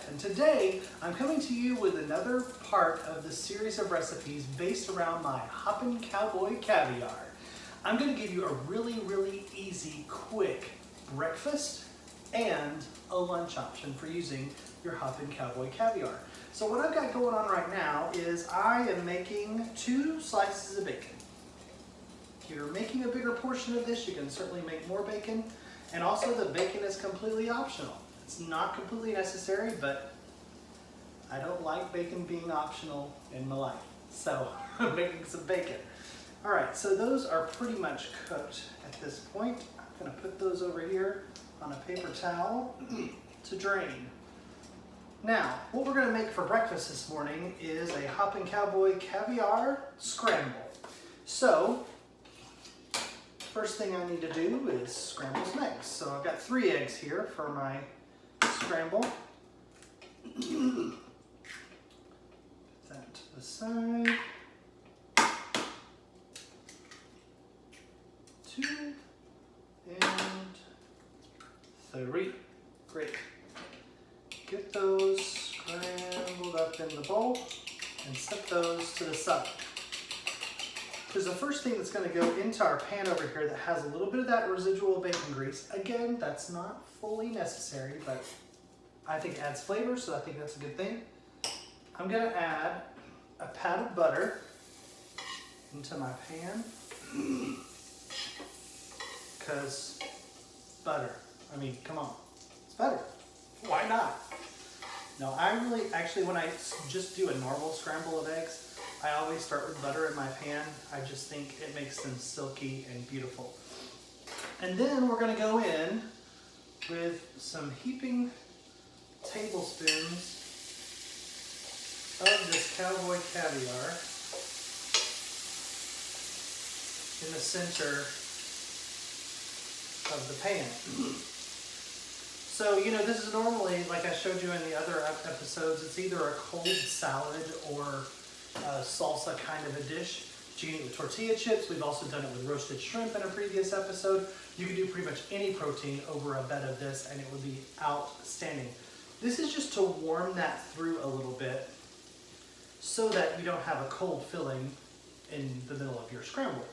And today I'm coming to you with another part of the series of recipes based around my Hoppin Cowboy Caviar. I'm going to give you a really easy, quick breakfast and a lunch option for using your Hoppin Cowboy Caviar. So what I've got going on right now is I am making 2 slices of bacon. If you're making a bigger portion of this, you can certainly make more bacon. And also the bacon is completely optional. It's not completely necessary, but I don't like bacon being optional in my life. So I'm making some bacon. All right, so those are pretty much cooked at this point. I'm gonna put those over here on a paper towel to drain. Now, what we're gonna make for breakfast this morning is a Hoppin Cowboy Caviar Scramble. So, first thing I need to do is scramble some eggs. So I've got 3 eggs here for my scramble. Put that to the side. 2 and 3. Great. Get those scrambled up in the bowl and set those to the side. Because the first thing that's going to go into our pan over here that has a little bit of that residual bacon grease, again, that's not fully necessary, but I think it adds flavor, so I think that's a good thing. I'm going to add a pat of butter into my pan. Because butter, I mean, come on, it's butter. Why not? No, actually, when I just do a normal scramble of eggs, I always start with butter in my pan. I just think it makes them silky and beautiful. And then we're going to go in with some heaping tablespoons of this cowboy caviar in the center of the pan. So, you know, this is normally, like I showed you in the other episodes, it's either a cold salad or a salsa kind of a dish. You can eat with tortilla chips. We've also done it with roasted shrimp in a previous episode. You can do pretty much any protein over a bed of this and it would be outstanding. This is just to warm that through a little bit so that you don't have a cold filling in the middle of your scramble.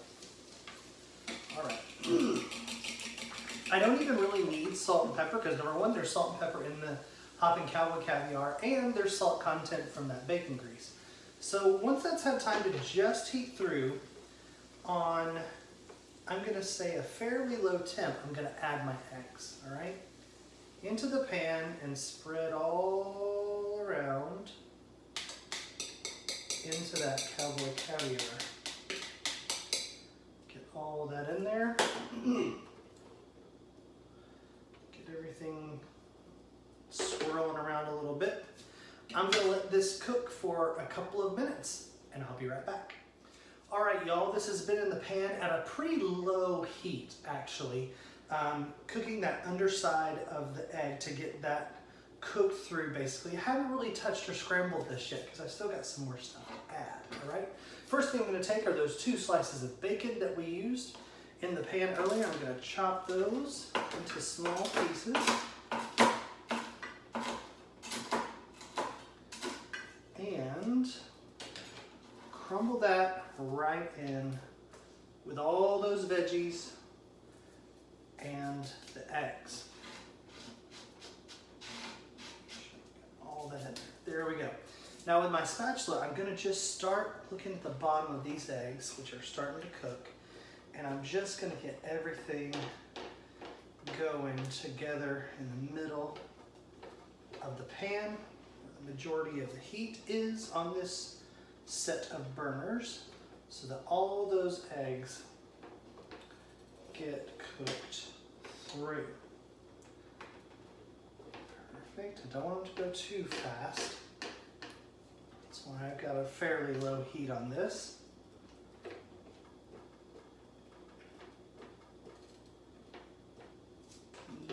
All right. I don't even really need salt and pepper because number one, there's salt and pepper in the Hoppin Cowboy Caviar and there's salt content from that bacon grease. So once that's had time to just heat through on, I'm gonna say a fairly low temp, I'm gonna add my eggs, all right? Into the pan and spread all around into that cowboy caviar. Get all of that in there. Get everything swirling around a little bit. I'm gonna let this cook for a couple of minutes and I'll be right back. All right, y'all, this has been in the pan at a pretty low heat, actually. Cooking that underside of the egg to get that cooked through, basically. I haven't really touched or scrambled this yet because I still got some more stuff to add, all right? First thing I'm gonna take are those 2 slices of bacon that we used in the pan earlier. I'm gonna chop those into small pieces. And crumble that right in with all those veggies and the eggs. All that in there. There we go. Now with my spatula, I'm gonna just start looking at the bottom of these eggs, which are starting to cook, and I'm just gonna get everything going together in the middle of the pan. The majority of the heat is on this set of burners so that all those eggs get cooked through. Perfect. I don't want them to go too fast. That's So I've got a fairly low heat on this.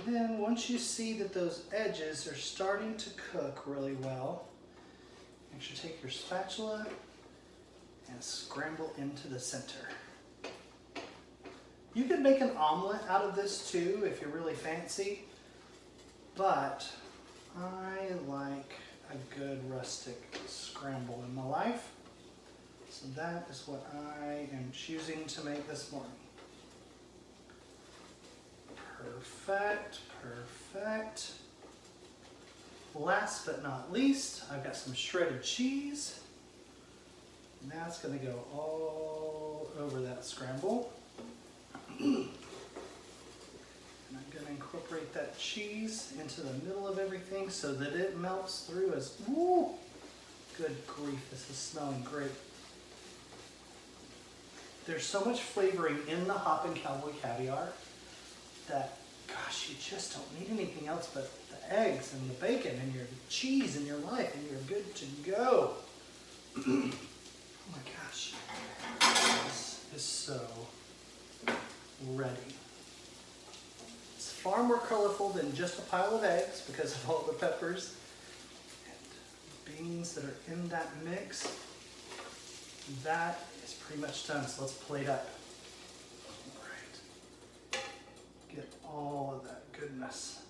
And then once you see that those edges are starting to cook really well, make sure to take your spatula and scramble into the center. You could make an omelet out of this too if you're really fancy, but I like a good rustic scramble in my life. So that is what I am choosing to make this morning. Perfect, perfect. Last but not least, I've got some shredded cheese. And that's gonna go all over that scramble. And I'm gonna incorporate that cheese into the middle of everything so that it melts through as, woo! Good grief, this is smelling great. There's so much flavoring in the Hoppin Cowboy Caviar that, gosh, you just don't need anything else but the eggs and the bacon and your cheese in your life and you're good to go. Oh my gosh, this is so ready. It's far more colorful than just a pile of eggs because of all the peppers and beans that are in that mix. That is pretty much done, so let's plate up. All right. Get all of that goodness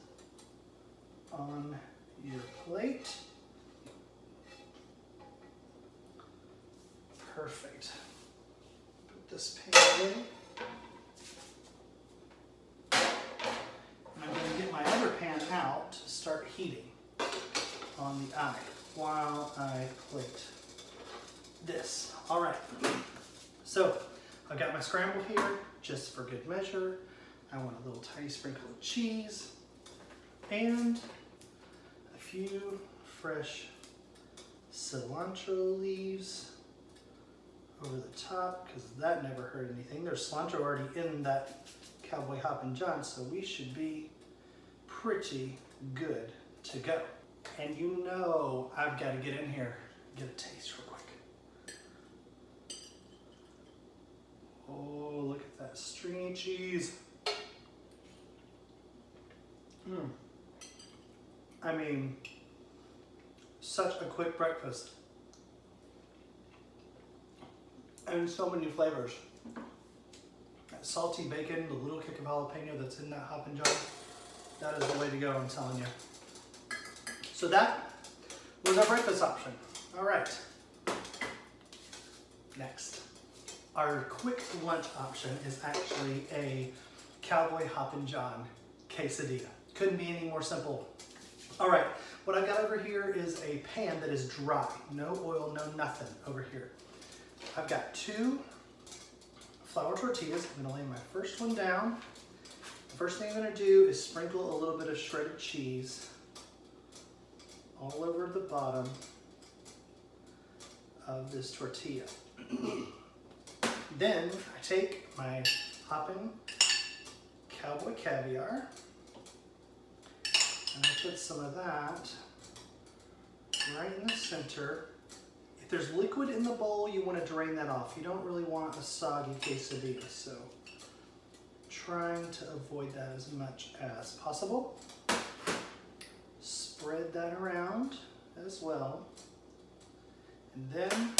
on your plate. Perfect. Put this pan in. And I'm going to get my other pan out to start heating on the eye while I plate this. All right. So I've got my scramble here just for good measure. I want a little tiny sprinkle of cheese and a few fresh cilantro leaves over the top because that never hurt anything. There's cilantro already in that Cowboy Hoppin' John, so we should be pretty good to go. And you know I've got to get in here, get a taste real quick. Oh, look at that stringy cheese. I mean, such a quick breakfast. And so many flavors. That salty bacon, the little kick of jalapeno that's in that Hoppin' John, that is the way to go, I'm telling you. So that was our breakfast option. All right. Next, our quick lunch option is actually a Cowboy Hoppin' John quesadilla. Couldn't be any more simple. All right, what I've got over here is a pan that is dry. No oil, no nothing over here. I've got 2 flour tortillas. I'm gonna lay my first one down. The first thing I'm gonna do is sprinkle a little bit of shredded cheese all over the bottom of this tortilla. Then I take my Hoppin Cowboy Caviar and I put some of that right in the center. If there's liquid in the bowl, you want to drain that off. You don't really want a soggy quesadilla, so trying to avoid that as much as possible. Spread that around as well. And then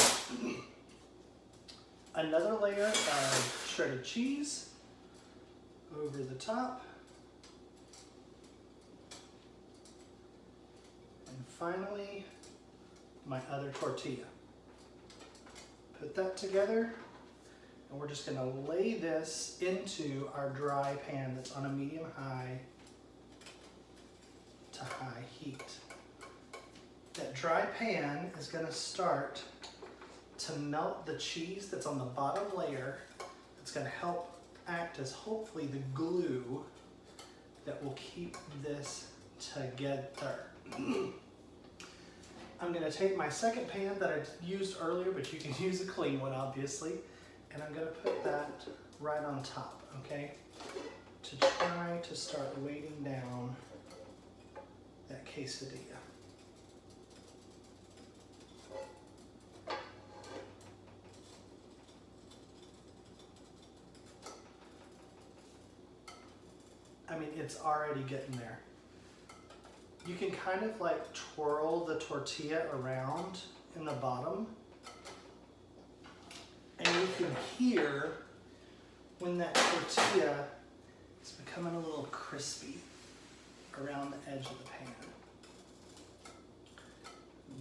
another layer of shredded cheese over the top. And finally, my other tortilla. Put that together, and we're just gonna lay this into our dry pan that's on a medium-high to high heat. That dry pan is gonna start to melt the cheese that's on the bottom layer. It's gonna help act as hopefully the glue that will keep this together. I'm gonna take my second pan that I used earlier, but you can use a clean one obviously, and I'm gonna put that right on top, okay? To try to start weighting down that quesadilla. I mean, it's already getting there. You can kind of like twirl the tortilla around in the bottom, and you can hear when that tortilla is becoming a little crispy around the edge of the pan.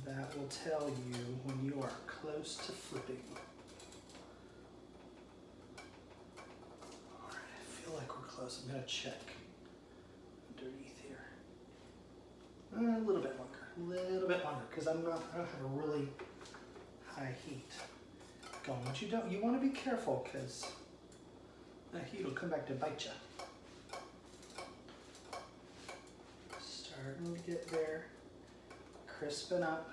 That will tell you when you are close to flipping. All right, I feel like we're close. I'm gonna check underneath here. A little bit longer, because I don't have a really high heat going. But you want to be careful, because the heat will come back to bite you. Starting to get there, crisping up.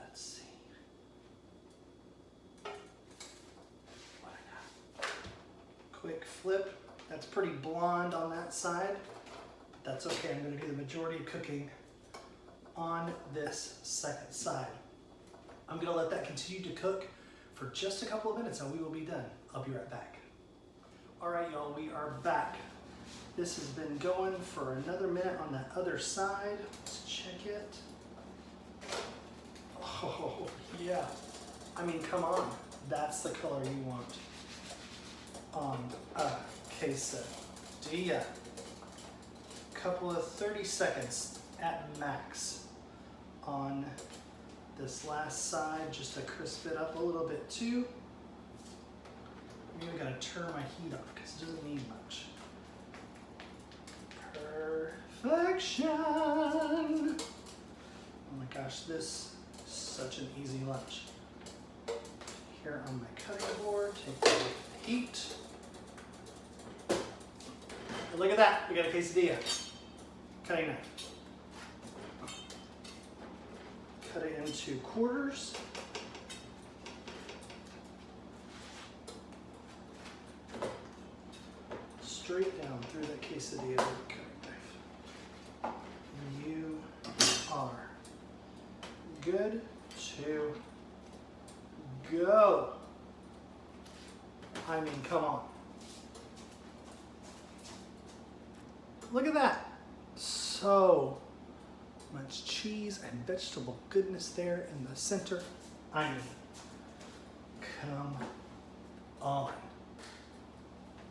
Let's see what I got. Quick flip. That's pretty blonde on that side. That's okay, I'm going to do the majority of cooking on this second side. I'm going to let that continue to cook for just a couple of minutes and we will be done. I'll be right back. All right, y'all, we are back. This has been going for another minute on that other side. Let's check it. Oh, yeah. I mean, come on. That's the color you want on a quesadilla. Couple of 30 seconds at max on this last side, just to crisp it up a little bit too. I'm even gonna turn my heat off because it doesn't need much. Perfection! Oh my gosh, this is such an easy lunch. Here on my cutting board, take the heat. And look at that, we got a quesadilla. Cutting knife. Cut it into quarters. Straight down through that quesadilla with a cutting knife. You are good to go. I mean, come on. Look at that. So much cheese and vegetable goodness there in the center. I mean, come on.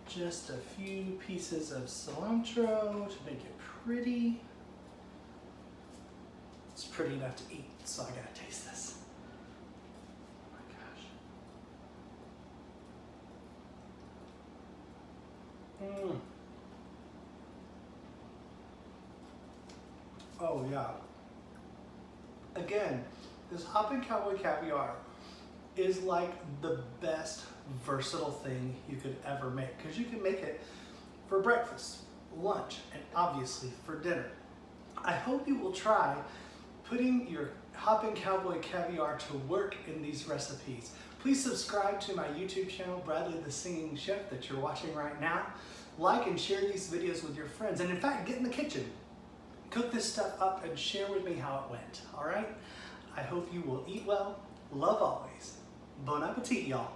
Just a few pieces of cilantro to make it pretty. It's pretty enough to eat, so I gotta taste this. Oh my gosh. Oh yeah. Again, this Hoppin Cowboy Caviar is like the best versatile thing you could ever make, because you can make it for breakfast, lunch, and obviously for dinner. I hope you will try putting your Hoppin Cowboy Caviar to work in these recipes. Please subscribe to my YouTube channel, Bradley the Singing Chef, that you're watching right now. Like and share these videos with your friends, and in fact, get in the kitchen. Cook this stuff up and share with me how it went, all right? I hope you will eat well, love always. Bon appetit, y'all.